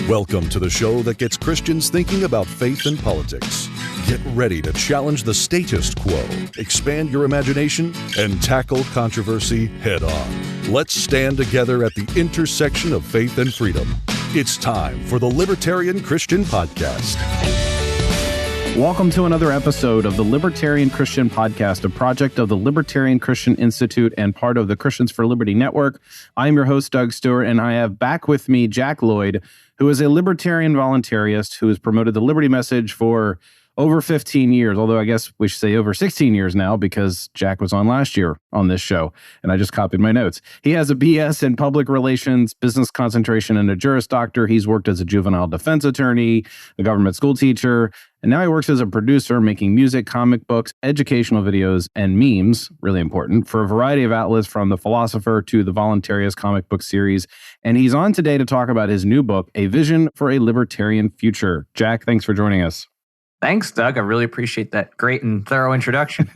Welcome to the show that gets Christians thinking about faith and politics. Get ready to challenge the status quo, expand your imagination, and tackle controversy head on. Let's stand together at the intersection of faith and freedom. It's time for the Libertarian Christian Podcast. Welcome to another episode of the Libertarian Christian Podcast, a project of the Libertarian Christian Institute and part of the Christians for Liberty Network. I'm your host, Doug Stuart, and I have back with me Jack Lloyd, who is a libertarian voluntarist who has promoted the liberty message for over 15 years, although I guess we should say over 16 years now because Jack was on last year on this show, and I just copied my notes. He has a BS in public relations, business concentration, and a Juris Doctor. He's worked as a juvenile defense attorney, a government school teacher, and now he works as a producer, making music, comic books, educational videos, and memes, really important, for a variety of outlets from The Philosopher to the Voluntarist comic book series. And he's on today to talk about his new book, A Vision for a Libertarian Future. Jack, thanks for joining us. Thanks, Doug. I really appreciate that great and thorough introduction.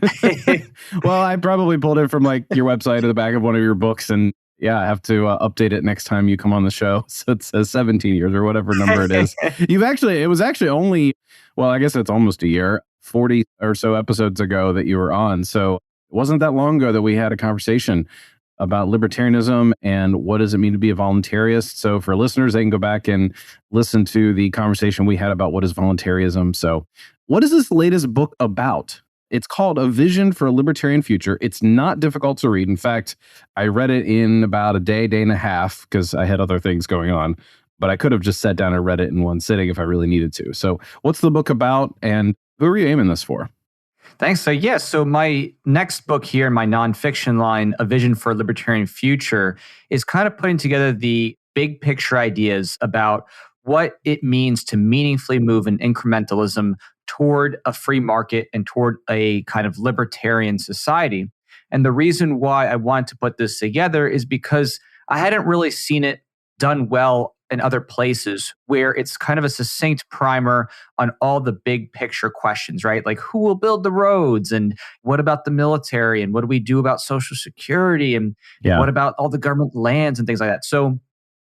Well, I probably pulled it from like your website or the back of one of your books. And yeah, I have to update it next time you come on the show. So it says 17 years or whatever number it is. It was actually only, well, I guess it's almost a year, 40 or so episodes ago that you were on. So it wasn't that long ago that we had a conversation about libertarianism and what does it mean to be a voluntarist. So for listeners, they can go back and listen to the conversation we had about what is voluntarism. So what is this latest book about? It's called A Vision for a Libertarian Future. It's not difficult to read. In fact, I read it in about a day and a half because I had other things going on, but I could have just sat down and read it in one sitting if I really needed to. So what's the book about and who are you aiming this for? Thanks. So my next book here in my nonfiction line, A Vision for a Libertarian Future, is kind of putting together the big picture ideas about what it means to meaningfully move in incrementalism toward a free market and toward a kind of libertarian society. And the reason why I wanted to put this together is because I hadn't really seen it done well in other places where it's kind of a succinct primer on all the big picture questions, right? Like who will build the roads and what about the military and what do we do about Social Security and what about all the government lands and things like that. So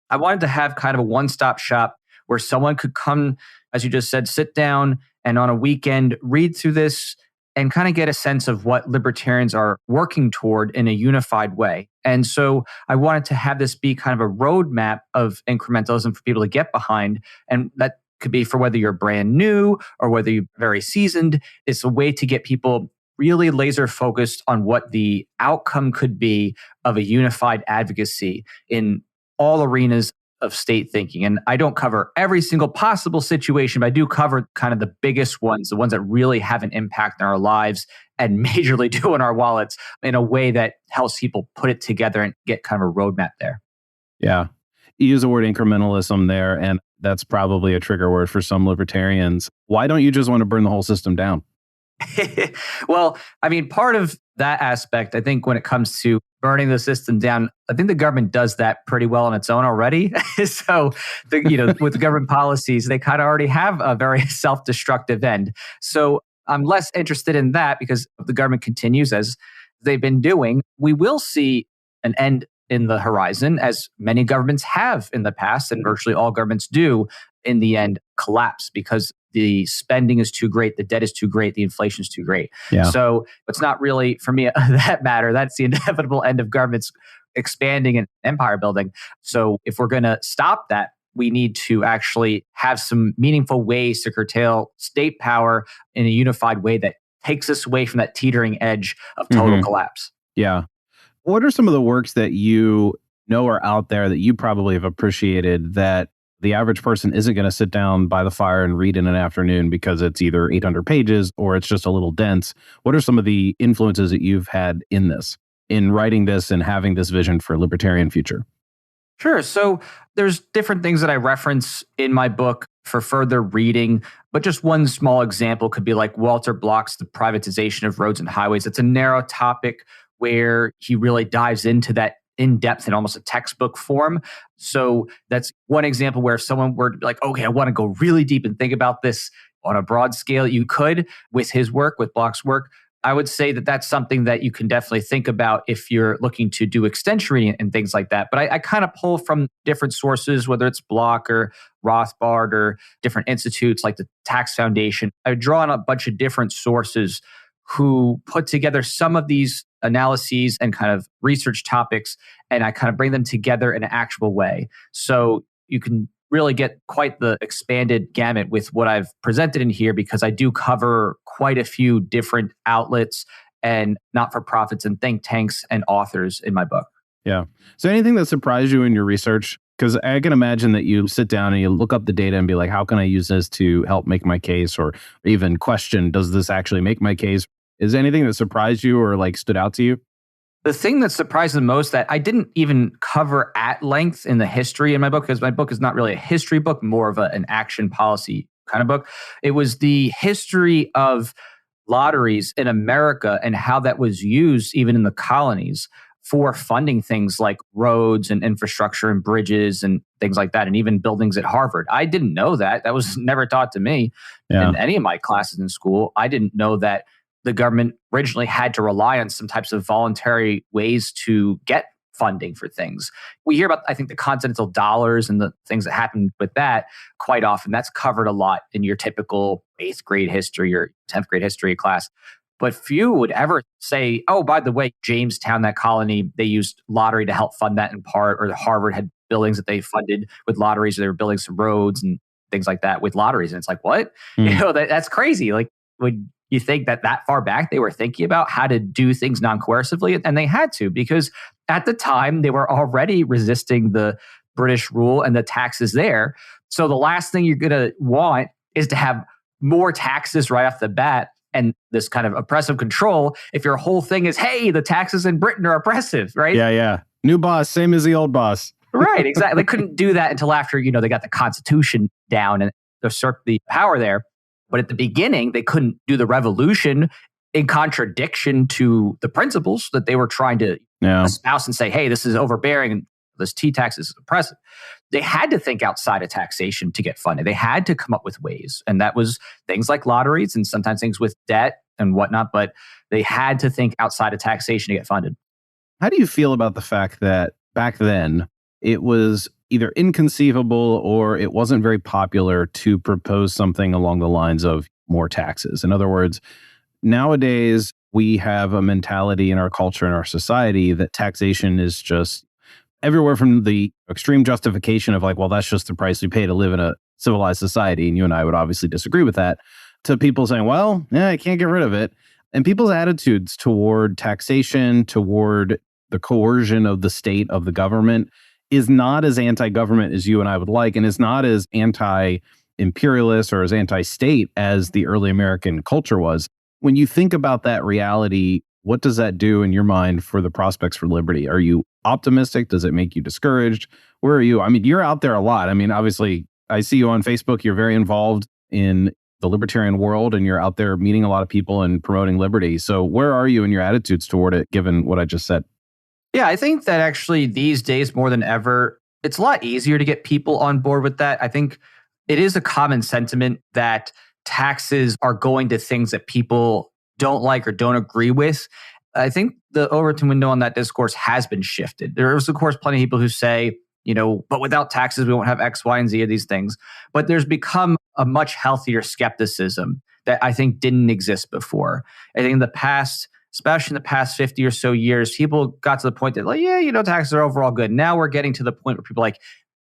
I wanted to have kind of a one-stop shop where someone could come, as you just said, sit down and on a weekend read through this and kind of get a sense of what libertarians are working toward in a unified way. And so I wanted to have this be kind of a roadmap of incrementalism for people to get behind. And that could be for whether you're brand new or whether you're very seasoned. It's a way to get people really laser focused on what the outcome could be of a unified advocacy in all arenas of state thinking. And I don't cover every single possible situation, but I do cover kind of the biggest ones, the ones that really have an impact in our lives and majorly do in our wallets in a way that helps people put it together and get kind of a roadmap there. Yeah. You use the word incrementalism there, and that's probably a trigger word for some libertarians. Why don't you just want to burn the whole system down? Well, I mean, part of that aspect, I think when it comes to burning the system down, I think the government does that pretty well on its own already. So, with the government policies, they kind of already have a very self-destructive end. So I'm less interested in that because if the government continues as they've been doing, we will see an end in the horizon, as many governments have in the past, and virtually all governments do in the end collapse because the spending is too great, the debt is too great, the inflation is too great. Yeah. So it's not really, for me, that matter. That's the inevitable end of governments expanding and empire building. So if we're going to stop that, we need to actually have some meaningful ways to curtail state power in a unified way that takes us away from that teetering edge of total collapse. Yeah. What are some of the works that you know are out there that you probably have appreciated that the average person isn't going to sit down by the fire and read in an afternoon because it's either 800 pages or it's just a little dense? What are some of the influences that you've had in writing this and having this vision for a libertarian future? Sure. So there's different things that I reference in my book for further reading, but just one small example could be like Walter Block's The Privatization of Roads and Highways. It's a narrow topic where he really dives into that in depth in almost a textbook form. So that's one example where if someone were to be like, okay, I want to go really deep and think about this on a broad scale, you could with his work, with Block's work. I would say that that's something that you can definitely think about if you're looking to do extension reading and things like that. But I kind of pull from different sources, whether it's Block or Rothbard or different institutes like the Tax Foundation. I draw on a bunch of different sources who put together some of these analyses and kind of research topics, and I kind of bring them together in an actual way. So you can really get quite the expanded gamut with what I've presented in here, because I do cover quite a few different outlets and not-for-profits and think tanks and authors in my book. Yeah. So anything that surprised you in your research? Because I can imagine that you sit down and you look up the data and be like, how can I use this to help make my case, or even question, does this actually make my case? Is there anything that surprised you or like stood out to you? The thing that surprised the most that I didn't even cover at length in the history in my book, because my book is not really a history book, more of an action policy kind of book. It was the history of lotteries in America and how that was used even in the colonies for funding things like roads and infrastructure and bridges and things like that, and even buildings at Harvard. I didn't know that. That was never taught to me in any of my classes in school. I didn't know that the government originally had to rely on some types of voluntary ways to get funding for things. We hear about, I think, the continental dollars and the things that happened with that quite often. That's covered a lot in your typical 8th grade history or 10th grade history class. But few would ever say, oh, by the way, Jamestown, that colony, they used lottery to help fund that in part, or Harvard had buildings that they funded with lotteries, or they were building some roads and things like that with lotteries. And it's like, what? That's crazy. Like, would you think that far back they were thinking about how to do things non-coercively? And they had to, because at the time they were already resisting the British rule and the taxes there. So the last thing you're going to want is to have more taxes right off the bat and this kind of oppressive control if your whole thing is, hey, the taxes in Britain are oppressive, right? Yeah. New boss, same as the old boss. Right, exactly. They couldn't do that until after, they got the Constitution down and usurped the power there. But at the beginning, they couldn't do the revolution in contradiction to the principles that they were trying to espouse and say, hey, this is overbearing and this tea tax is oppressive. They had to think outside of taxation to get funded. They had to come up with ways. And that was things like lotteries and sometimes things with debt and whatnot. But they had to think outside of taxation to get funded. How do you feel about the fact that back then it was either inconceivable or it wasn't very popular to propose something along the lines of more taxes? In other words, nowadays we have a mentality in our culture and our society that taxation is just everywhere, from the extreme justification of like, well, that's just the price we pay to live in a civilized society. And you and I would obviously disagree with that, to people saying, well, I can't get rid of it. And people's attitudes toward taxation, toward the coercion of the state, of the government, is not as anti-government as you and I would like, and is not as anti-imperialist or as anti-state as the early American culture was. When you think about that reality, what does that do in your mind for the prospects for liberty? Are you optimistic? Does it make you discouraged? Where are you? I mean, you're out there a lot. I mean, obviously, I see you on Facebook. You're very involved in the libertarian world, and you're out there meeting a lot of people and promoting liberty. So where are you in your attitudes toward it, given what I just said? Yeah, I think that actually these days more than ever, it's a lot easier to get people on board with that. I think it is a common sentiment that taxes are going to things that people don't like or don't agree with. I think the Overton window on that discourse has been shifted. There's, of course, plenty of people who say, but without taxes, we won't have X, Y, and Z of these things. But there's become a much healthier skepticism that I think didn't exist before. I think in the past, especially in the past 50 or so years, people got to the point that, like, taxes are overall good. Now we're getting to the point where people are like,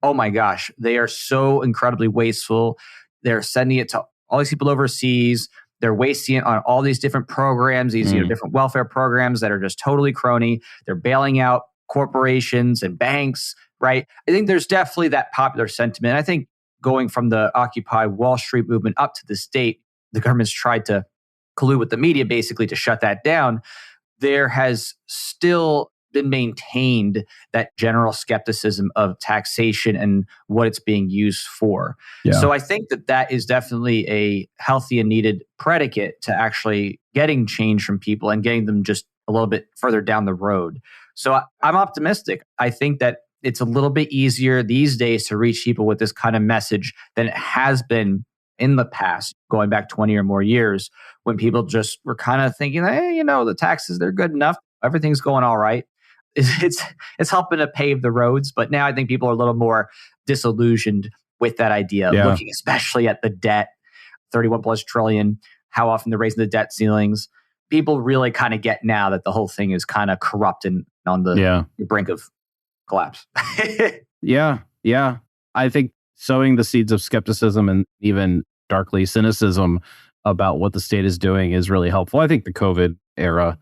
oh my gosh, they are so incredibly wasteful. They're sending it to all these people overseas. They're wasting it on all these different programs, these different welfare programs that are just totally crony. They're bailing out corporations and banks, right? I think there's definitely that popular sentiment. I think going from the Occupy Wall Street movement up to the state, the government's tried to collude with the media basically to shut that down. There has still been maintained that general skepticism of taxation and what it's being used for. Yeah. So I think that is definitely a healthy and needed predicate to actually getting change from people and getting them just a little bit further down the road. So I'm optimistic. I think that it's a little bit easier these days to reach people with this kind of message than it has been in the past, going back 20 or more years, when people just were kind of thinking, hey, the taxes, they're good enough. Everything's going all right. It's helping to pave the roads. But now I think people are a little more disillusioned with that idea, looking especially at the debt, 31 plus trillion, how often they're raising the debt ceilings. People really kind of get now that the whole thing is kind of corrupt and on the brink of collapse. Yeah. I think sowing the seeds of skepticism and even darkly cynicism about what the state is doing is really helpful. I think the COVID era,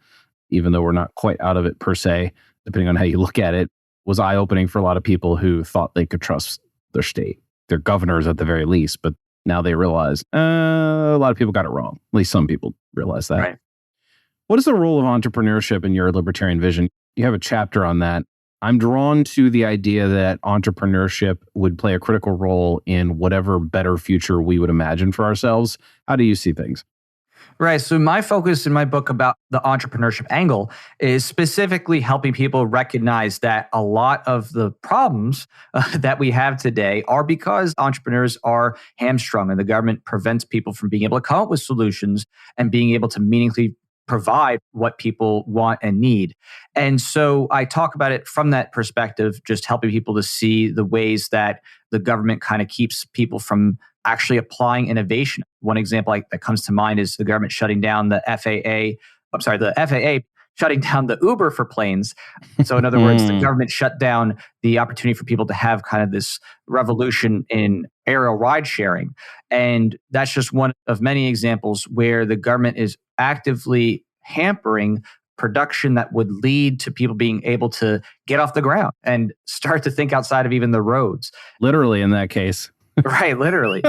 even though we're not quite out of it per se, depending on how you look at it, was eye-opening for a lot of people who thought they could trust their state, their governors at the very least. But now they realize a lot of people got it wrong. At least some people realize that. Right. What is the role of entrepreneurship in your libertarian vision? You have a chapter on that. I'm drawn to the idea that entrepreneurship would play a critical role in whatever better future we would imagine for ourselves. How do you see things? Right. So my focus in my book about the entrepreneurship angle is specifically helping people recognize that a lot of the problems that we have today are because entrepreneurs are hamstrung and the government prevents people from being able to come up with solutions and being able to meaningfully provide what people want and need. And so I talk about it from that perspective, just helping people to see the ways that the government kind of keeps people from actually applying innovation. One example that comes to mind is the government shutting down the FAA shutting down the Uber for planes. So in other words, the government shut down the opportunity for people to have kind of this revolution in aerial ride sharing. And that's just one of many examples where the government is actively hampering production that would lead to people being able to get off the ground and start to think outside of even the roads. Literally in that case. Right, literally.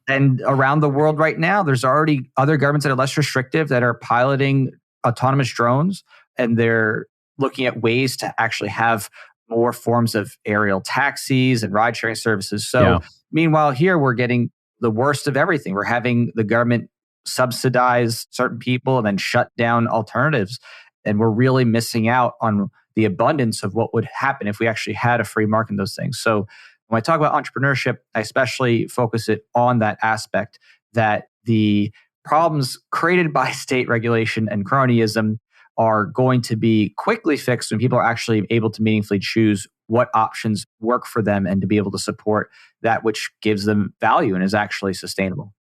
And around the world right now, there's already other governments that are less restrictive that are piloting autonomous drones, and they're looking at ways to actually have more forms of aerial taxis and ride-sharing services. So meanwhile, here we're getting the worst of everything. We're having the government subsidize certain people and then shut down alternatives. And we're really missing out on the abundance of what would happen if we actually had a free market in those things. So when I talk about entrepreneurship, I especially focus it on that aspect, that the problems created by state regulation and cronyism are going to be quickly fixed when people are actually able to meaningfully choose what options work for them and to be able to support that which gives them value and is actually sustainable.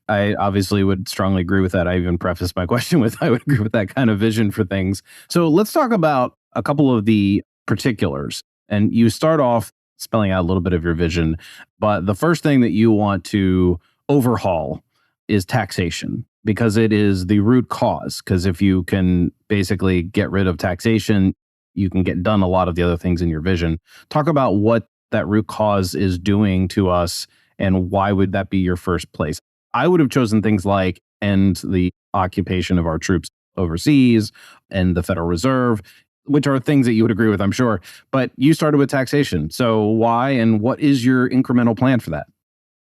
I obviously would strongly agree with that. I even prefaced my question with, I would agree with that kind of vision for things. So let's talk about a couple of the particulars. And you start off spelling out a little bit of your vision, but the first thing that you want to overhaul is taxation, because it is the root cause. Because if you can basically get rid of taxation, you can get done a lot of the other things in your vision. Talk about what that root cause is doing to us and why would that be your first place? I would have chosen things like end the occupation of our troops overseas and the Federal Reserve, which are things that you would agree with, I'm sure. But you started with taxation. So why and what is your incremental plan for that?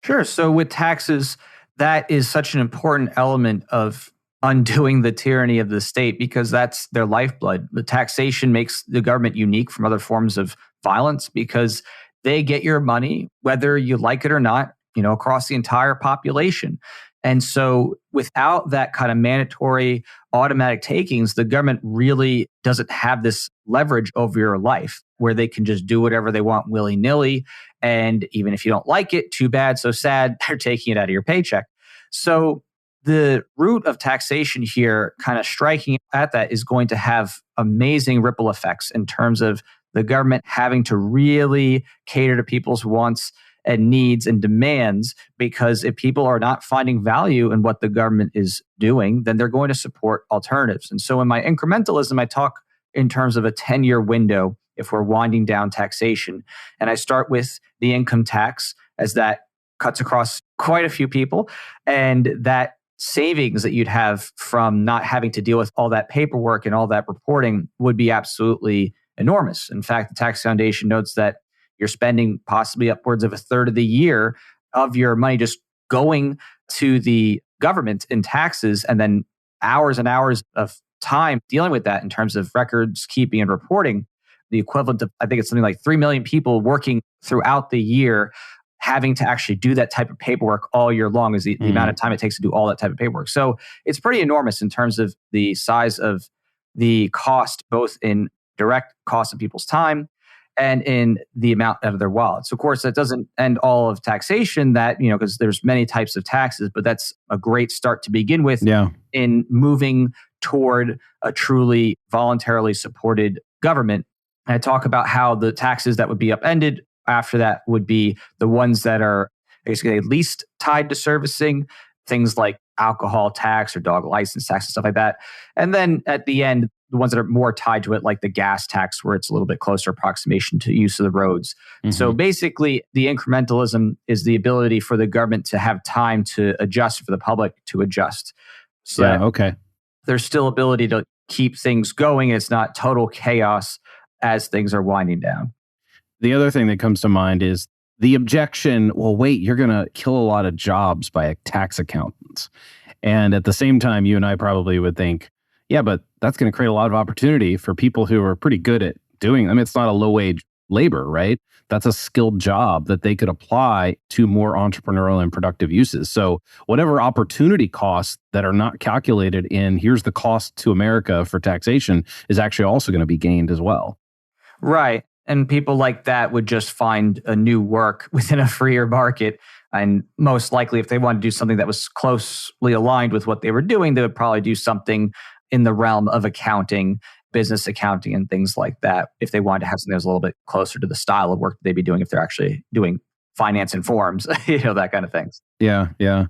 Sure. So with taxes, that is such an important element of undoing the tyranny of the state because that's their lifeblood. The taxation makes the government unique from other forms of violence because they get your money, whether you like it or not, across the entire population. And so without that kind of mandatory automatic takings, the government really doesn't have this leverage over your life where they can just do whatever they want willy-nilly. And even if you don't like it, too bad, so sad, they're taking it out of your paycheck. So the root of taxation here, kind of striking at that, is going to have amazing ripple effects in terms of the government having to really cater to people's wants and needs and demands, because if people are not finding value in what the government is doing, then they're going to support alternatives. And so in my incrementalism, I talk in terms of a 10-year window if we're winding down taxation. And I start with the income tax, as that cuts across quite a few people. And that savings that you'd have from not having to deal with all that paperwork and all that reporting would be absolutely enormous. In fact, the Tax Foundation notes that you're spending possibly upwards of a third of the year of your money just going to the government in taxes, and then hours and hours of time dealing with that in terms of records keeping and reporting. The equivalent of, I think it's something like 3 million people working throughout the year having to actually do that type of paperwork all year long is the amount of time it takes to do all that type of paperwork. So it's pretty enormous in terms of the size of the cost, both in direct cost of people's time and in the amount of their wallets. Of course, that doesn't end all of taxation, that, because there's many types of taxes, but that's a great start to begin with in moving toward a truly voluntarily supported government. And I talk about how the taxes that would be upended after that would be the ones that are basically least tied to servicing, things like alcohol tax or dog license tax and stuff like that. And then at the end, the ones that are more tied to it, like the gas tax, where it's a little bit closer approximation to use of the roads. So basically, the incrementalism is the ability for the government to have time to adjust, for the public to adjust. So there's still ability to keep things going. It's not total chaos as things are winding down. The other thing that comes to mind is the objection, well, wait, you're going to kill a lot of jobs by tax accountants. And at the same time, you and I probably would think, yeah, but that's going to create a lot of opportunity for people who are pretty good at doing. I mean, it's not a low-wage labor, right? That's a skilled job that they could apply to more entrepreneurial and productive uses. So whatever opportunity costs that are not calculated in here's the cost to America for taxation is actually also going to be gained as well. Right. And people like that would just find a new work within a freer market. And most likely, if they wanted to do something that was closely aligned with what they were doing, they would probably do something in the realm of accounting, business accounting, and things like that, if they wanted to have something that was a little bit closer to the style of work they'd be doing if they're actually doing finance and forms, that kind of things. Yeah.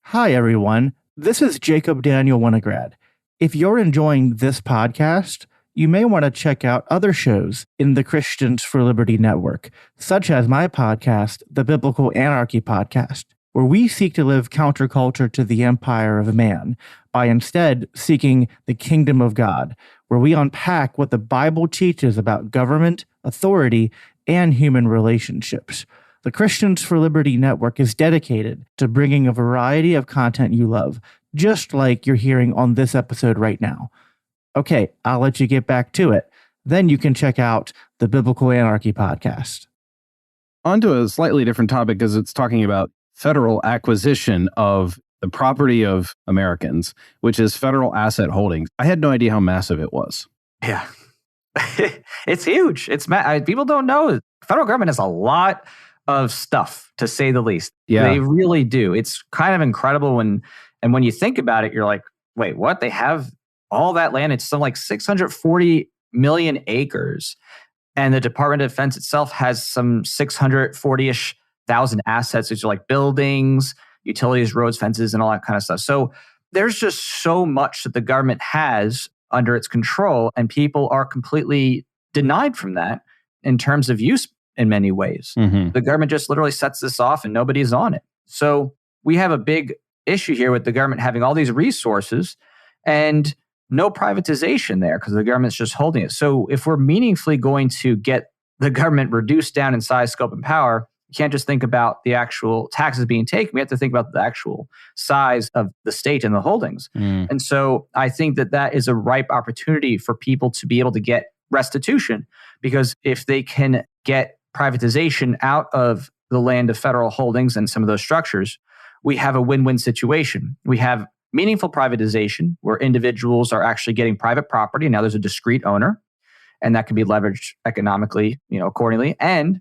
Hi, everyone. This is Jacob Daniel Winograd. If you're enjoying this podcast, you may want to check out other shows in the Christians for Liberty network, such as my podcast, the Biblical Anarchy Podcast, where we seek to live counterculture to the empire of man by instead seeking the kingdom of God, where we unpack what the Bible teaches about government, authority, and human relationships. The Christians for Liberty network is dedicated to bringing a variety of content you love, just like you're hearing on this episode right now. Okay, I'll let you get back to it. Then you can check out the Biblical Anarchy Podcast. Onto a slightly different topic, because it's talking about federal acquisition of the property of Americans, which is federal asset holdings. I had no idea how massive it was. Yeah. It's huge. People don't know. Federal government has a lot of stuff, to say the least. Yeah. They really do. It's kind of incredible when you think about it, you're like, wait, what? They have all that land. It's something like 640 million acres. And the Department of Defense itself has some 640-ish thousand assets, which are like buildings, utilities, roads, fences, and all that kind of stuff. So there's just so much that the government has under its control, and people are completely denied from that in terms of use in many ways. The government just literally sets this off and nobody's on it. So we have a big issue here with the government having all these resources and no privatization there because the government's just holding it. So if we're meaningfully going to get the government reduced down in size, scope, and power, you can't just think about the actual taxes being taken. We have to think about the actual size of the state and the holdings. And so I think that is a ripe opportunity for people to be able to get restitution, because if they can get privatization out of the land of federal holdings and some of those structures, we have a win-win situation. We have meaningful privatization where individuals are actually getting private property. Now there's a discrete owner, and that can be leveraged economically, accordingly. And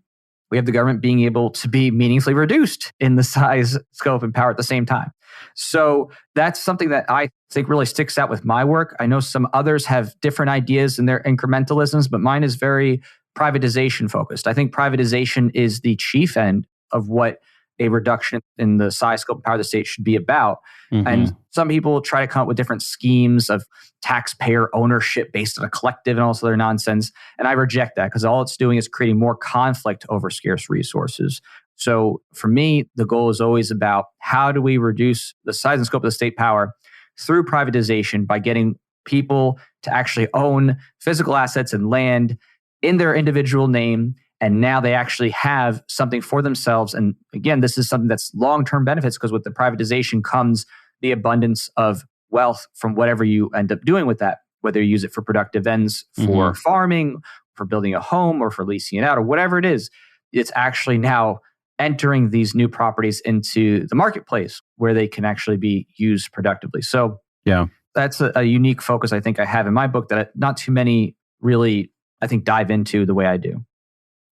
we have the government being able to be meaningfully reduced in the size, scope, and power at the same time. So that's something that I think really sticks out with my work. I know some others have different ideas in their incrementalisms, but mine is very privatization focused. I think privatization is the chief end of what a reduction in the size, scope, and power of the state should be about. And some people try to come up with different schemes of taxpayer ownership based on a collective and all this other nonsense. And I reject that because all it's doing is creating more conflict over scarce resources. So for me, the goal is always about how do we reduce the size and scope of the state power through privatization by getting people to actually own physical assets and land in their individual name. And now they actually have something for themselves. And again, this is something that's long-term benefits, because with the privatization comes the abundance of wealth from whatever you end up doing with that, whether you use it for productive ends, for farming, for building a home, or for leasing it out, or whatever it is. It's actually now entering these new properties into the marketplace where they can actually be used productively. So Yeah. that's a unique focus I think I have in my book that not too many really, I think, dive into the way I do.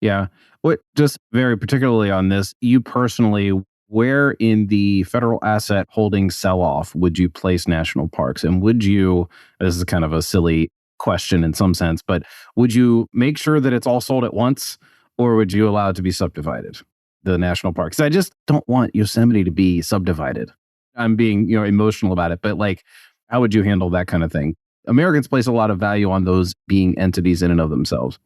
Yeah. What, just very particularly on this, you personally, where in the federal asset holding sell-off would you place national parks? And would you, this is kind of a silly question in some sense, but would you make sure that it's all sold at once, or would you allow it to be subdivided, the national parks? I just don't want Yosemite to be subdivided. I'm being, emotional about it, but like, how would you handle that kind of thing? Americans place a lot of value on those being entities in and of themselves.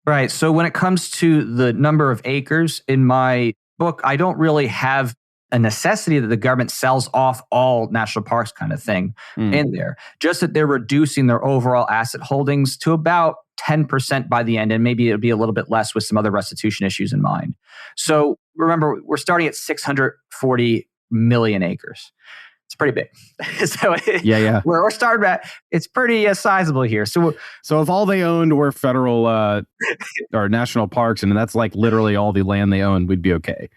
Right. So when it comes to the number of acres in my book, I don't really have a necessity that the government sells off all national parks kind of thing in there. Just that they're reducing their overall asset holdings to about 10% by the end, and maybe it'll be a little bit less with some other restitution issues in mind. So remember, we're starting at 640 million acres. It's pretty big. So yeah. We're starting at, it's pretty sizable here. So if all they owned were federal or national parks, and that's like literally all the land they own, we'd be okay.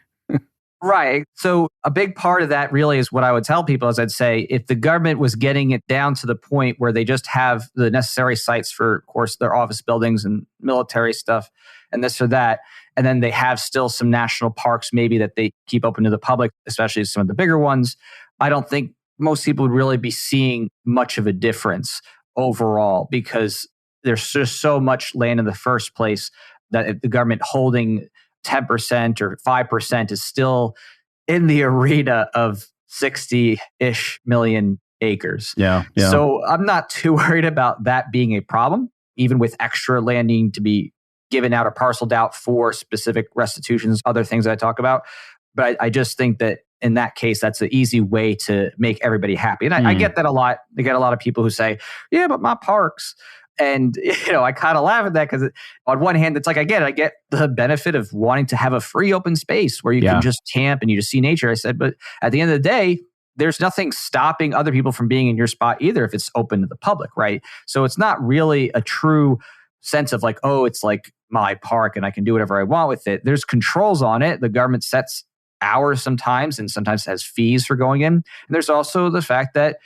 Right. So a big part of that really is what I would tell people is I'd say if the government was getting it down to the point where they just have the necessary sites for, of course, their office buildings and military stuff and this or that, and then they have still some national parks maybe that they keep open to the public, especially some of the bigger ones, I don't think most people would really be seeing much of a difference overall because there's just so much land in the first place that if the government holding 10% or 5% is still in the arena of 60-ish million acres. Yeah. So I'm not too worried about that being a problem, even with extra land needing to be given out or parceled out for specific restitutions, other things that I talk about. But I just think that in that case, that's an easy way to make everybody happy. And I get that a lot. I get a lot of people who say, yeah, but my parks. And, I kind of laugh at that because on one hand, it's like, I get the benefit of wanting to have a free open space where you can just camp and you just see nature. I said, but at the end of the day, there's nothing stopping other people from being in your spot either if it's open to the public, right? So it's not really a true sense of like, oh, it's like my park and I can do whatever I want with it. There's controls on it. The government sets hours sometimes and sometimes has fees for going in. And there's also the fact that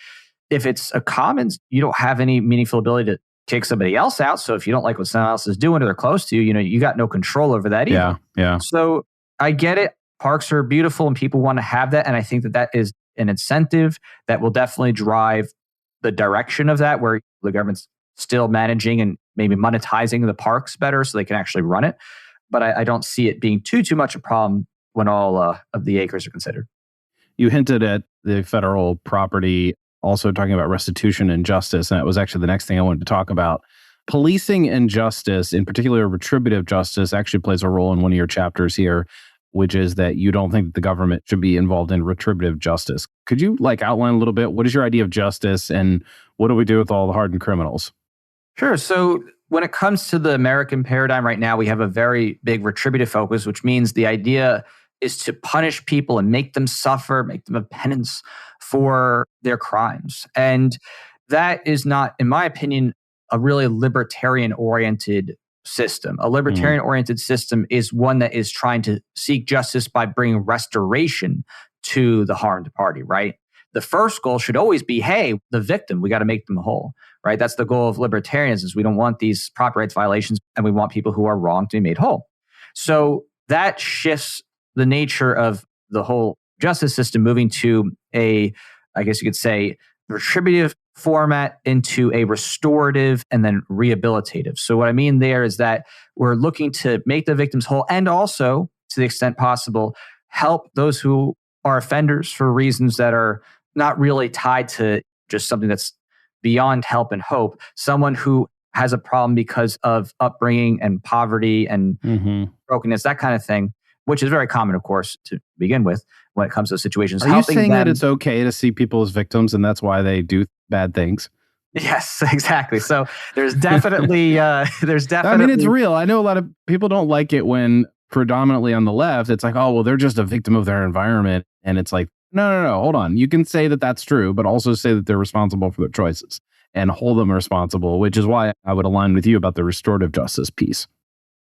if it's a commons, you don't have any meaningful ability to kick somebody else out. So if you don't like what someone else is doing or they're close to you, you got no control over that either. Yeah. So I get it. Parks are beautiful and people want to have that. And I think that is an incentive that will definitely drive the direction of that, where the government's still managing and maybe monetizing the parks better so they can actually run it. But I don't see it being too much a problem when all of the acres are considered. You hinted at the federal property, also talking about restitution and justice. And that was actually the next thing I wanted to talk about. Policing and justice, in particular retributive justice, actually plays a role in one of your chapters here, which is that you don't think that the government should be involved in retributive justice. Could you outline a little bit? What is your idea of justice and what do we do with all the hardened criminals? Sure. So when it comes to the American paradigm right now, we have a very big retributive focus, which means the idea is to punish people and make them suffer, make them have penance for their crimes. And that is not, in my opinion, a really libertarian-oriented system. A libertarian-oriented system is one that is trying to seek justice by bringing restoration to the harmed party, right? The first goal should always be, hey, the victim, we got to make them whole, right? That's the goal of libertarians, is we don't want these property rights violations and we want people who are wrong to be made whole. So that shifts the nature of the whole justice system, moving to a, I guess you could say, retributive format into a restorative and then rehabilitative. So what I mean there is that we're looking to make the victims whole and also, to the extent possible, help those who are offenders for reasons that are not really tied to just something that's beyond help and hope. Someone who has a problem because of upbringing and poverty and brokenness, that kind of thing, which is very common, of course, to begin with when it comes to those situations. Are you saying that it's okay to see people as victims and that's why they do bad things? Yes, exactly. So there's definitely... I mean, it's real. I know a lot of people don't like it when predominantly on the left, it's like, oh, well, they're just a victim of their environment. And it's like, no, hold on. You can say that that's true, but also say that they're responsible for their choices and hold them responsible, which is why I would align with you about the restorative justice piece.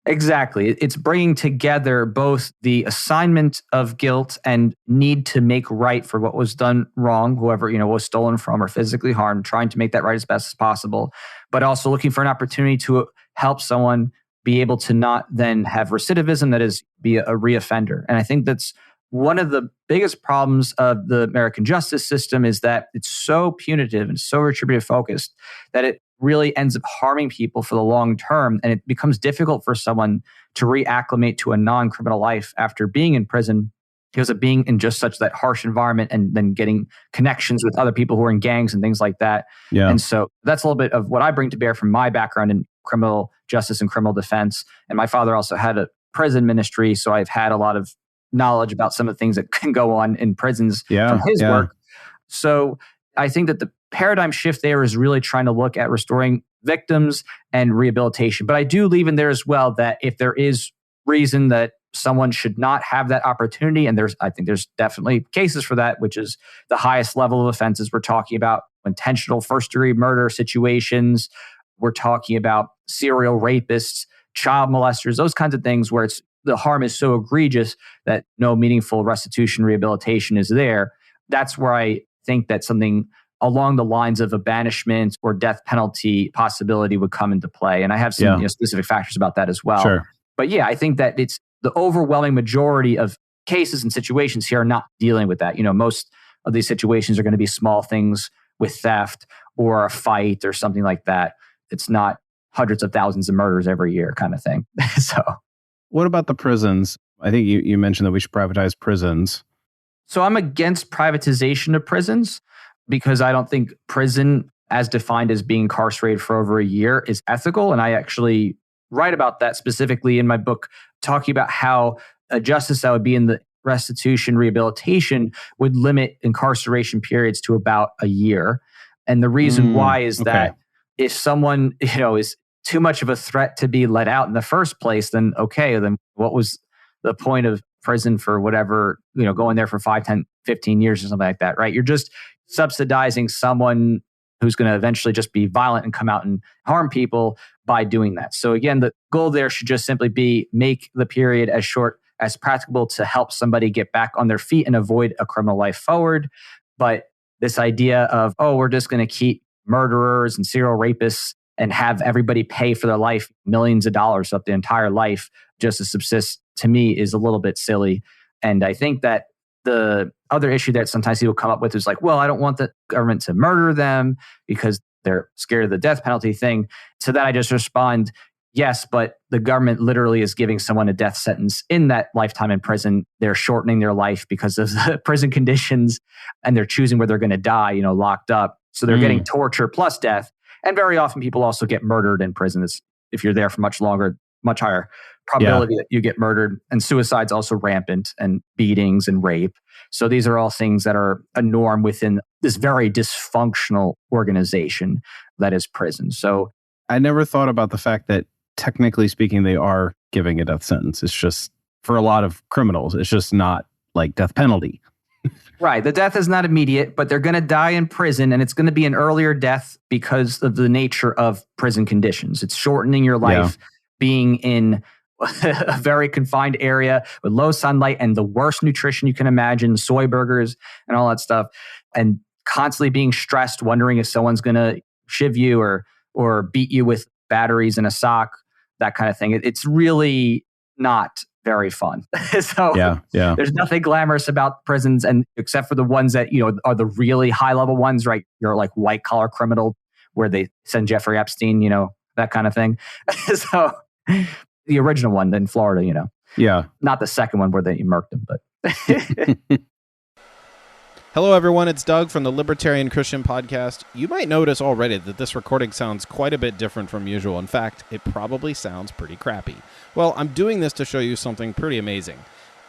Exactly. It's bringing together both the assignment of guilt and need to make right for what was done wrong, whoever, was stolen from or physically harmed, trying to make that right as best as possible, but also looking for an opportunity to help someone be able to not then have recidivism, that is, be a reoffender. And I think that's one of the biggest problems of the American justice system, is that it's so punitive and so retributive focused that it really ends up harming people for the long term. And it becomes difficult for someone to reacclimate to a non-criminal life after being in prison, because of being in just such that harsh environment and then getting connections with other people who are in gangs and things like that. Yeah. And so that's a little bit of what I bring to bear from my background in criminal justice and criminal defense. And my father also had a prison ministry, so I've had a lot of knowledge about some of the things that can go on in prisons from his work. So I think that the paradigm shift there is really trying to look at restoring victims and rehabilitation. But I do leave in there as well that if there is reason that someone should not have that opportunity, and I think there's definitely cases for that, which is the highest level of offenses. We're talking about intentional first-degree murder situations. We're talking about serial rapists, child molesters, those kinds of things where the harm is so egregious that no meaningful restitution rehabilitation is there. That's where I think that something along the lines of a banishment or death penalty possibility would come into play. And I have some specific factors about that as well. Sure. But yeah, I think that it's the overwhelming majority of cases and situations here are not dealing with that. Most of these situations are going to be small things with theft or a fight or something like that. It's not hundreds of thousands of murders every year kind of thing. So what about the prisons? I think you mentioned that we should privatize prisons. So I'm against privatization of prisons because I don't think prison, as defined as being incarcerated for over a year, is ethical. And I actually write about that specifically in my book, talking about how a justice that would be in the restitution rehabilitation would limit incarceration periods to about a year. And the reason why is that if someone, is too much of a threat to be let out in the first place, then what was the point of prison for whatever, going there for 5, 10, 15 years or something like that, right? You're just subsidizing someone who's going to eventually just be violent and come out and harm people by doing that. So again, the goal there should just simply be make the period as short as practicable to help somebody get back on their feet and avoid a criminal life forward. But this idea of, we're just going to keep murderers and serial rapists and have everybody pay for their life millions of dollars up the entire life just to subsist, to me, is a little bit silly. And I think that the other issue that sometimes people come up with is like, well, I don't want the government to murder them because they're scared of the death penalty thing. To that I just respond, yes, but the government literally is giving someone a death sentence in that lifetime in prison. They're shortening their life because of the prison conditions, and they're choosing where they're going to die, locked up. So they're getting torture plus death. And very often people also get murdered in prison. If you're there for much longer, much higher probability that you get murdered. And suicide's also rampant, and beatings and rape. So these are all things that are a norm within this very dysfunctional organization that is prison. So I never thought about the fact that technically speaking, they are giving a death sentence. It's just, for a lot of criminals, it's just not like death penalty. Right. The death is not immediate, but they're going to die in prison, and it's going to be an earlier death because of the nature of prison conditions. It's shortening your life, being in a very confined area with low sunlight and the worst nutrition you can imagine, soy burgers and all that stuff, and constantly being stressed, wondering if someone's going to shiv you or beat you with batteries in a sock, that kind of thing. It's really not very fun. So there's nothing glamorous about prisons, and except for the ones that, are the really high level ones, right? You're like white collar criminal where they send Jeffrey Epstein, that kind of thing. So the original one in Florida, not the second one where they murked him, but Hello, everyone. It's Doug from the Libertarian Christian Podcast. You might notice already that this recording sounds quite a bit different from usual. In fact, it probably sounds pretty crappy. Well, I'm doing this to show you something pretty amazing.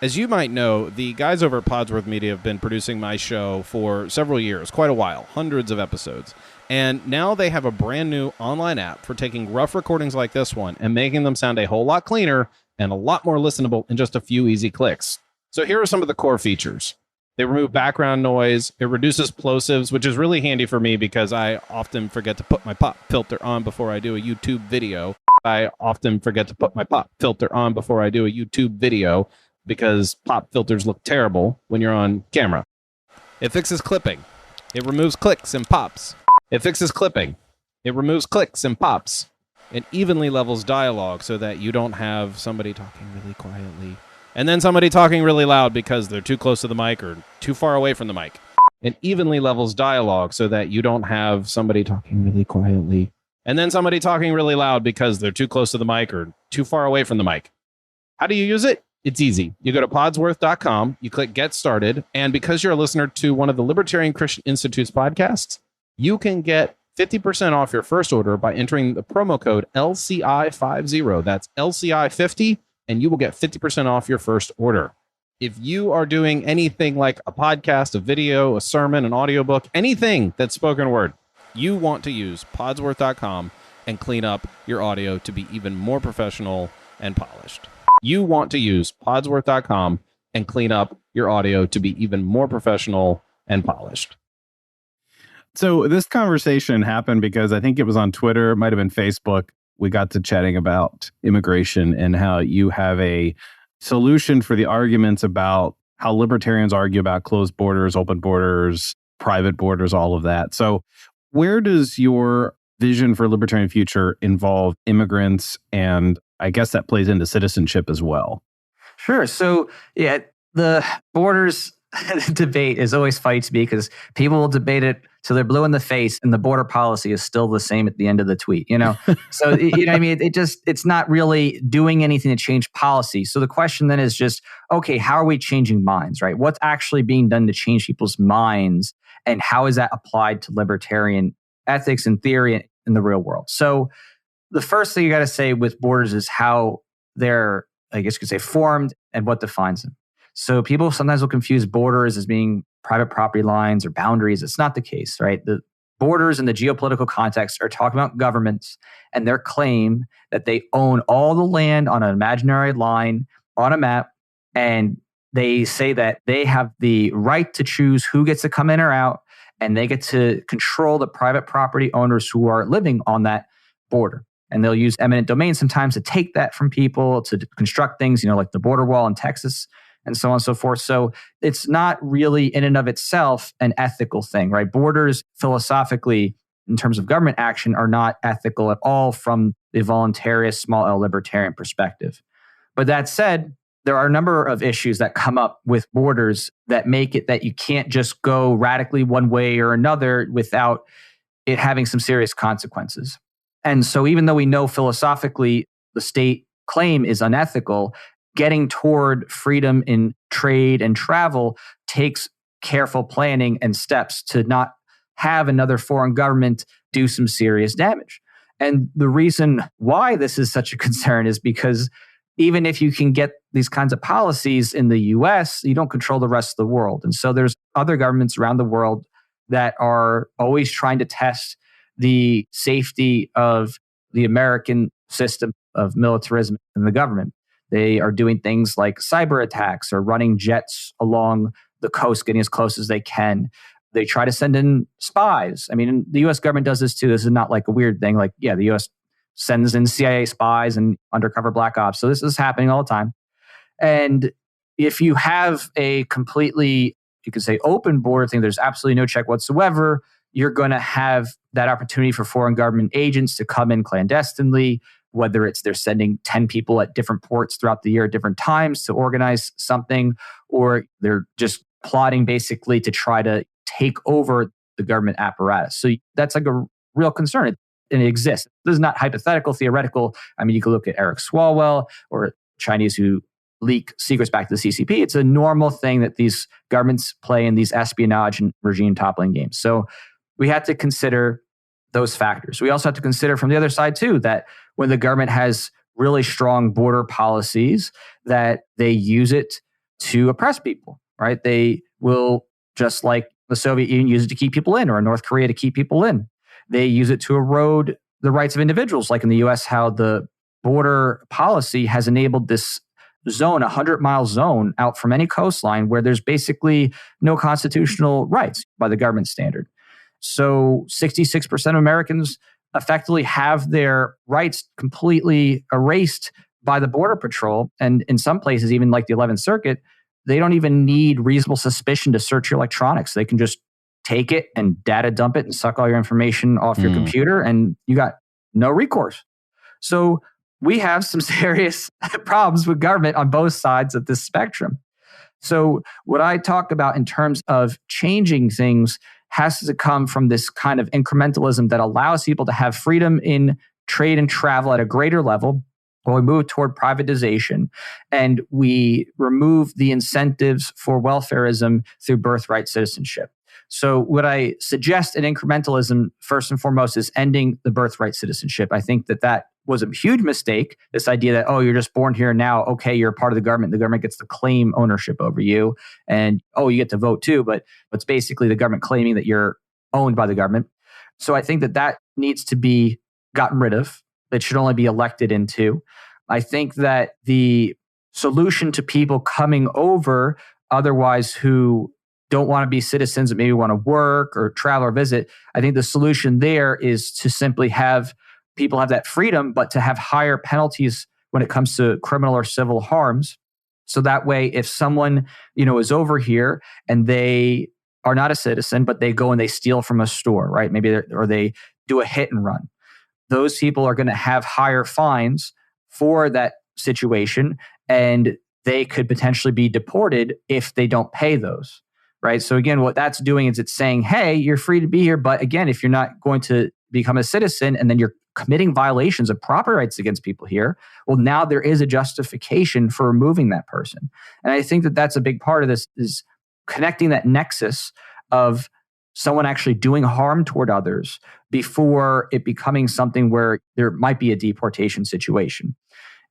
As you might know, the guys over at Podsworth Media have been producing my show for several years, quite a while, hundreds of episodes. And now they have a brand new online app for taking rough recordings like this one and making them sound a whole lot cleaner and a lot more listenable in just a few easy clicks. So here are some of the core features. They remove background noise. It reduces plosives, which is really handy for me because I often forget to put my pop filter on before I do a YouTube video. I often forget to put my pop filter on before I do a YouTube video because pop filters look terrible when you're on camera. It fixes clipping. It removes clicks and pops. It fixes clipping. It removes clicks and pops. It evenly levels dialogue so that you don't have somebody talking really quietly and then somebody talking really loud because they're too close to the mic or too far away from the mic. It evenly levels dialogue so that you don't have somebody talking really quietly and then somebody talking really loud because they're too close to the mic or too far away from the mic. How do you use it? It's easy. You go to podsworth.com, you click Get Started, and because you're a listener to one of the Libertarian Christian Institute's podcasts, you can get 50% off your first order by entering the promo code LCI50. That's LCI50, and you will get 50% off your first order. If you are doing anything like a podcast, a video, a sermon, an audiobook, anything that's spoken word, you want to use podsworth.com and clean up your audio to be even more professional and polished. You want to use podsworth.com and clean up your audio to be even more professional and polished. So this conversation happened because I think it was on Twitter, it might have been Facebook. We got to chatting about immigration and how you have a solution for the arguments about how libertarians argue about closed borders, open borders, private borders, all of that. So where does your vision for Libertarian Future involve immigrants? And I guess that plays into citizenship as well. Sure. So, yeah, the borders debate is always funny to me because people will debate it till they're blue in the face and the border policy is still the same at the end of the tweet, you know? So, you know what I mean? It's not really doing anything to change policy. So the question then is just, okay, how are we changing minds, right? What's actually being done to change people's minds? And how is that applied to libertarian ethics and theory in the real world? So the first thing you got to say with borders is how they're, I guess you could say, formed and what defines them. So people sometimes will confuse borders as being private property lines or boundaries. It's not the case, right? The borders in the geopolitical context are talking about governments and their claim that they own all the land on an imaginary line on a map. And they say that they have the right to choose who gets to come in or out, and they get to control the private property owners who are living on that border. And they'll use eminent domain sometimes to take that from people, to construct things, you know, like the border wall in Texas and so on and so forth. So it's not really in and of itself an ethical thing, right? Borders philosophically, in terms of government action, are not ethical at all from the voluntarist, small L libertarian perspective. But that said, there are a number of issues that come up with borders that make it that you can't just go radically one way or another without it having some serious consequences. And so even though we know philosophically the state claim is unethical, getting toward freedom in trade and travel takes careful planning and steps to not have another foreign government do some serious damage. And the reason why this is such a concern is because even if you can get these kinds of policies in the US, you don't control the rest of the world. And so there's other governments around the world that are always trying to test the safety of the American system of militarism in the government. They are doing things like cyber attacks or running jets along the coast, getting as close as they can. They try to send in spies. I mean, the US government does this too. This is not like a weird thing. Like, yeah, the US sends in CIA spies and undercover black ops. So this is happening all the time. And if you have a completely, you could say, open border thing, there's absolutely no check whatsoever, you're going to have that opportunity for foreign government agents to come in clandestinely, whether it's they're sending 10 people at different ports throughout the year at different times to organize something, or they're just plotting basically to try to take over the government apparatus. So that's like a real concern. And it exists. This is not hypothetical, theoretical. I mean, you can look at Eric Swalwell or Chinese who leak secrets back to the CCP. It's a normal thing that these governments play in these espionage and regime toppling games. So we have to consider those factors. We also have to consider from the other side too, that when the government has really strong border policies, that they use it to oppress people, right? They will, just like the Soviet Union, use it to keep people in, or North Korea to keep people in. They use it to erode the rights of individuals, like in the US, how the border policy has enabled this zone, 100-mile zone out from any coastline where there's basically no constitutional rights by the government standard. So 66% of Americans effectively have their rights completely erased by the Border Patrol. And in some places, even like the 11th Circuit, they don't even need reasonable suspicion to search your electronics. They can just take it and data dump it and suck all your information off your computer, and you got no recourse. So we have some serious problems with government on both sides of this spectrum. So what I talk about in terms of changing things has to come from this kind of incrementalism that allows people to have freedom in trade and travel at a greater level. When we move toward privatization and we remove the incentives for welfarism through birthright citizenship. So what I suggest in incrementalism, first and foremost, is ending the birthright citizenship. I think that was a huge mistake, this idea that, oh, you're just born here now. Okay, you're a part of the government gets to claim ownership over you. And, oh, you get to vote too, but it's basically the government claiming that you're owned by the government. So I think that needs to be gotten rid of. It should only be elected into. I think that the solution to people coming over otherwise who don't want to be citizens that maybe want to work or travel or visit, I think the solution there is to simply have people have that freedom, but to have higher penalties when it comes to criminal or civil harms. So that way, if someone, is over here and they are not a citizen, but they go and they steal from a store, right? Maybe or they do a hit and run. Those people are going to have higher fines for that situation, and they could potentially be deported if they don't pay those, right? So again, what that's doing is it's saying, hey, you're free to be here, but again, if you're not going to become a citizen and then you're committing violations of property rights against people here, well, now there is a justification for removing that person. And I think that that's a big part of this, is connecting that nexus of someone actually doing harm toward others before it becoming something where there might be a deportation situation.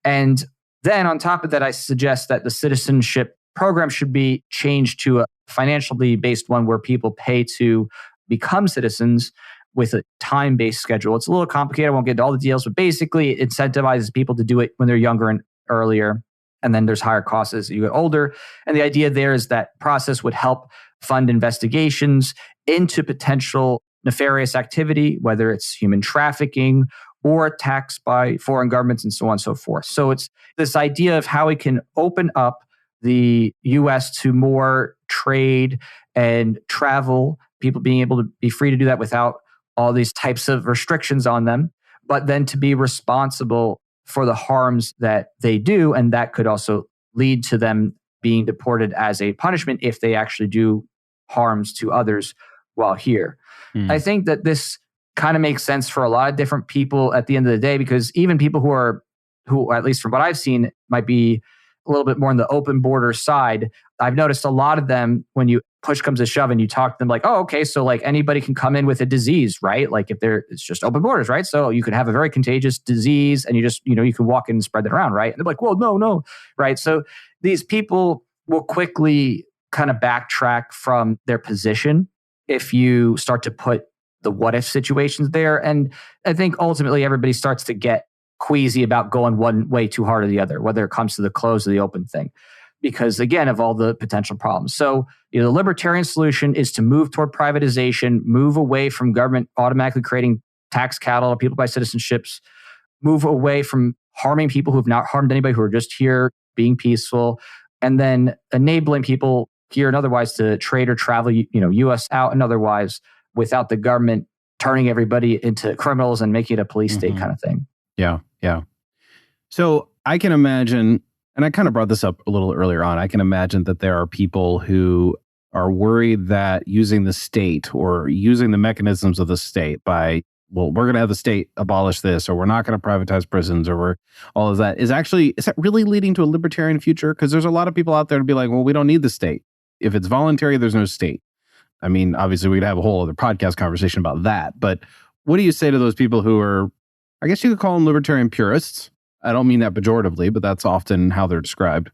And then on top of that, I suggest that the citizenship program should be changed to a financially based one where people pay to become citizens with a time-based schedule. It's a little complicated. I won't get into all the details, but basically it incentivizes people to do it when they're younger and earlier. And then there's higher costs as you get older. And the idea there is that process would help fund investigations into potential nefarious activity, whether it's human trafficking or attacks by foreign governments and so on and so forth. So it's this idea of how we can open up the US to more trade and travel, people being able to be free to do that without all these types of restrictions on them, but then to be responsible for the harms that they do. And that could also lead to them being deported as a punishment if they actually do harms to others while here. I think that this kind of makes sense for a lot of different people at the end of the day, because even people who at least from what I've seen, might be a little bit more on the open border side, I've noticed a lot of them, when you push comes to shove and you talk to them like, oh, okay, so like anybody can come in with a disease, right? Like if it's just open borders, right? So you could have a very contagious disease and you just, you can walk in and spread that around, right? And they're like, well, no, right? So these people will quickly kind of backtrack from their position if you start to put the what if situations there. And I think ultimately everybody starts to get queasy about going one way too hard or the other, whether it comes to the closed or the open thing, because again, of all the potential problems. So, the libertarian solution is to move toward privatization, move away from government automatically creating tax cattle or people by citizenships, move away from harming people who have not harmed anybody, who are just here being peaceful, and then enabling people here and otherwise to trade or travel, US out and otherwise, without the government turning everybody into criminals and making it a police state kind of thing. Yeah. So I can imagine, and I kind of brought this up a little earlier on, I can imagine that there are people who are worried that using the state or using the mechanisms of the state by, well, we're going to have the state abolish this, or we're not going to privatize prisons, or we're all of that, is that really leading to a libertarian future? Because there's a lot of people out there to be like, well, we don't need the state. If it's voluntary, there's no state. I mean, obviously we'd have a whole other podcast conversation about that, but what do you say to those people who are, I guess you could call them libertarian purists? I don't mean that pejoratively, but that's often how they're described.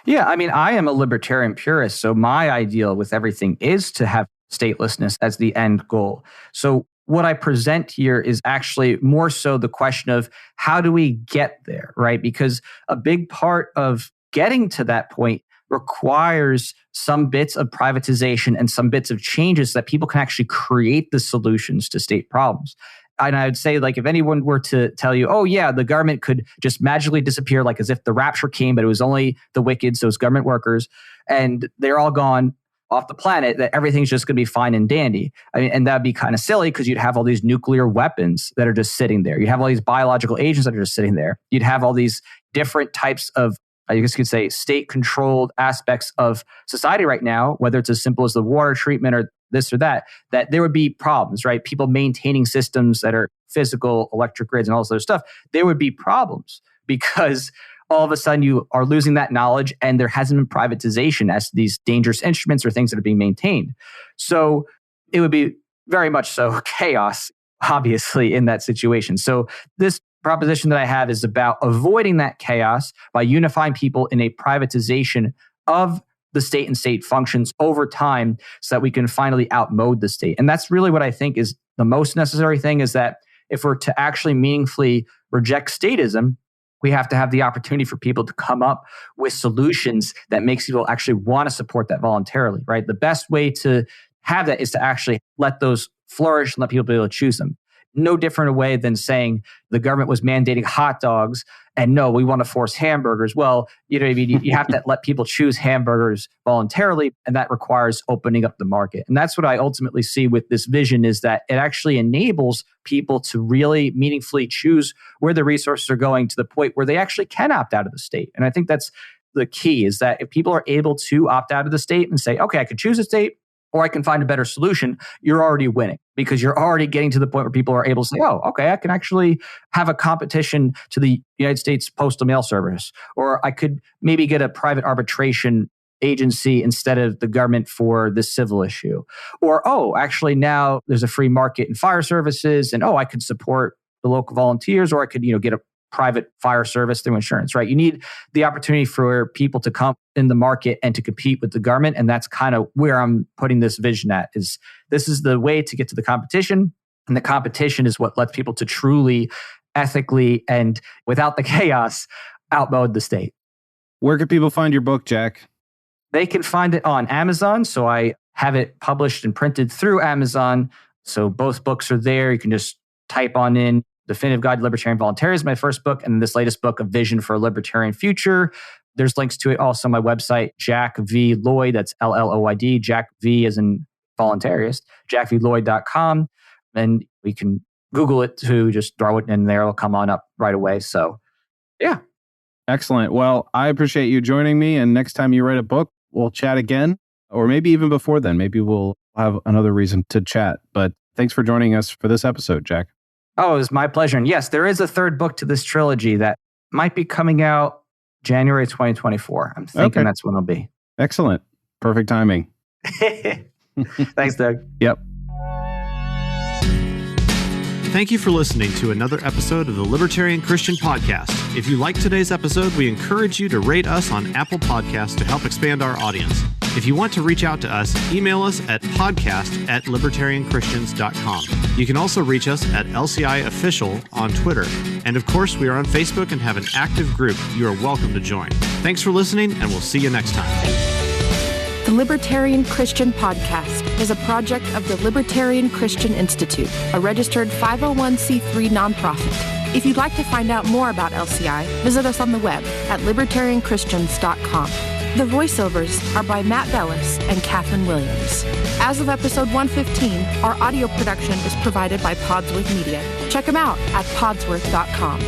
Yeah, I mean, I am a libertarian purist, so my ideal with everything is to have statelessness as the end goal. So what I present here is actually more so the question of how do we get there, right? Because a big part of getting to that point requires some bits of privatization and some bits of changes that people can actually create the solutions to state problems. And I would say, like, if anyone were to tell you, oh yeah, the government could just magically disappear, like as if the rapture came, but it was only the wicked, so it's government workers, and they're all gone off the planet, that everything's just going to be fine and dandy. I mean, and that'd be kind of silly because you'd have all these nuclear weapons that are just sitting there. You'd have all these biological agents that are just sitting there. You'd have all these different types of, I guess you could say, state-controlled aspects of society right now, whether it's as simple as the water treatment or this or that there would be problems, right? People maintaining systems that are physical, electric grids and all this other stuff, there would be problems because all of a sudden you are losing that knowledge and there hasn't been privatization as these dangerous instruments or things that are being maintained. So it would be very much so chaos, obviously, in that situation. So this proposition that I have is about avoiding that chaos by unifying people in a privatization of the state and state functions over time so that we can finally outmode the state. And that's really what I think is the most necessary thing, is that if we're to actually meaningfully reject statism, we have to have the opportunity for people to come up with solutions that makes people actually want to support that voluntarily, right? The best way to have that is to actually let those flourish and let people be able to choose them. No different a way than saying the government was mandating hot dogs and no, we want to force hamburgers. Well, you know what I mean? You have to let people choose hamburgers voluntarily, and that requires opening up the market. And that's what I ultimately see with this vision, is that it actually enables people to really meaningfully choose where the resources are going to the point where they actually can opt out of the state. And I think that's the key, is that if people are able to opt out of the state and say, okay, I could choose a state, or I can find a better solution, you're already winning, because you're already getting to the point where people are able to say, oh, okay, I can actually have a competition to the United States Postal Mail Service, or I could maybe get a private arbitration agency instead of the government for this civil issue. Or, oh, actually now there's a free market in fire services, and oh, I could support the local volunteers, or I could, get a private fire service through insurance, right? You need the opportunity for people to come in the market and to compete with the government. And that's kind of where I'm putting this vision at, is this is the way to get to the competition. And the competition is what lets people to truly, ethically, and without the chaos, outmode the state. Where can people find your book, Jack? They can find it on Amazon. So I have it published and printed through Amazon. So both books are there. You can just type on in Definitive Guide to Libertarian Voluntarism, my first book, and this latest book, A Vision for a Libertarian Future. There's links to it also on my website, Jack V. Lloyd, that's Lloyd, Jack V as in voluntarist, jackvlloyd.com. And we can Google it too, just throw it in there, it'll come on up right away. So, yeah. Excellent. Well, I appreciate you joining me. And next time you write a book, we'll chat again, or maybe even before then. Maybe we'll have another reason to chat. But thanks for joining us for this episode, Jack. Oh, it was my pleasure. And yes, there is a third book to this trilogy that might be coming out January 2024. I'm thinking that's when it'll be. Excellent. Perfect timing. Thanks, Doug. Yep. Thank you for listening to another episode of the Libertarian Christian Podcast. If you liked today's episode, we encourage you to rate us on Apple Podcasts to help expand our audience. If you want to reach out to us, email us at podcast@libertarianchristians.com. You can also reach us at LCI Official on Twitter. And of course, we are on Facebook and have an active group you are welcome to join. Thanks for listening, and we'll see you next time. The Libertarian Christian Podcast is a project of the Libertarian Christian Institute, a registered 501c3 nonprofit. If you'd like to find out more about LCI, visit us on the web at libertarianchristians.com. The voiceovers are by Matt Bellis and Catherine Williams. As of episode 115, our audio production is provided by Podsworth Media. Check them out at podsworth.com.